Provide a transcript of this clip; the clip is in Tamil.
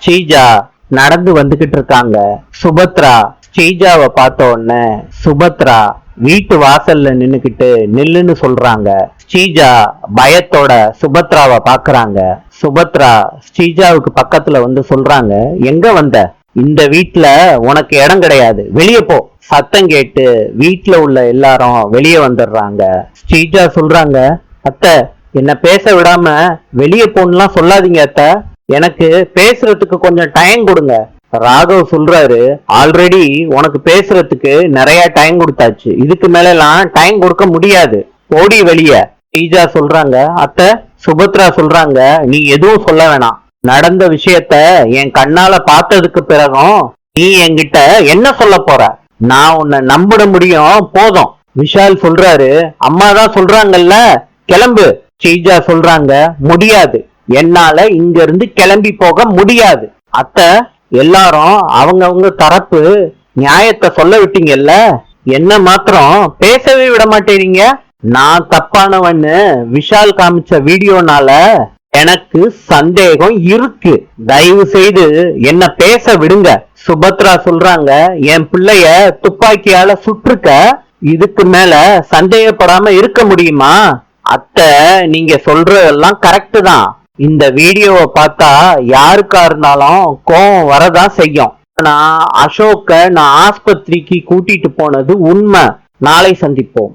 ஸ்ரீஜா நடந்து வந்துகிட்டு இருக்காங்க. சுபத்ரா ஸ்ரீஜாவை பார்த்த உடனே சுபத்ரா வீட்டு வாசல்ல நின்னுக்கிட்டு நில்லுன்னு சொல்றாங்க. ஸ்ரீஜா பயத்தோட சுபத்ராவை பாக்குறாங்க. சுபத்ரா ஸ்ரீஜாவுக்கு பக்கத்துல வந்து சொல்றாங்க, எங்க வந்த? இந்த வீட்டுல உனக்கு இடம் கிடையாது, வெளியே போ. சத்தம் கேட்டு வீட்டுல உள்ள எல்லாரும் வெளியே வந்துடுறாங்க. ஸ்ரீஜா சொல்றாங்க, அத்தை என்ன பேச விடாம வெளியே போன்னுலாம் சொல்லாதீங்க அத்தை, எனக்கு பேசுறதுக்கு கொஞ்சம் டைம் கொடுங்க. ராகவ் சொல்றாரு, ஆல்ரெடி உனக்கு பேசுறதுக்கு நிறைய டைம் கொடுத்தாச்சு, இதுக்கு மேல எல்லாம் டைம் கொடுக்க முடியாது, ஓடி வெளிய. ஸ்ரீஜா சொல்றாங்க, அத்தை. சுபத்ரா சொல்றாங்க, நீ எதுவும் சொல்ல வேணாம், நடந்த விஷயத்த என் கண்ணால பார்த்ததுக்கு பிறகும் நீ என்கிட்ட என்ன சொல்ல போற? நான் உன்னை நம்பிட முடியும், போதும். விஷால் சொல்றாரு, அம்மா தான் சொல்றாங்கல்ல, கிளம்பு. ஸ்ரீஜா சொல்றாங்க, முடியாது, என்னால இங்க இருந்து கிளம்பி போக முடியாது. அத்தை, எல்லாரும் அவங்க தரப்பு நியாயத்தை சொல்ல விட்டீங்கல்ல, என்ன மாத்திரம் பேசவே விட மாட்டேறீங்க. நான் தப்பானவன்னு விஷால் காமிச்ச வீடியோனால எனக்கு சந்தேகம் இருக்கு, தயவு செய்து என்ன பேச விடுங்க. சுபத்ரா சொல்றாங்க, என் பிள்ளைய துப்பாக்கியால சுற்றுக்க, இதுக்கு மேல சந்தேகப்படாம இருக்க முடியுமா? அத்தை, நீங்க சொல்றதெல்லாம் கரெக்ட் தான், இந்த வீடியோவை பார்த்தா யாருக்கா இருந்தாலும் கோவம் வரதான் செய்யும். ஆனா அசோக்க நான் ஆஸ்பத்திரிக்கு கூட்டிட்டு போனது உண்மை. நாளை சந்திப்போம்.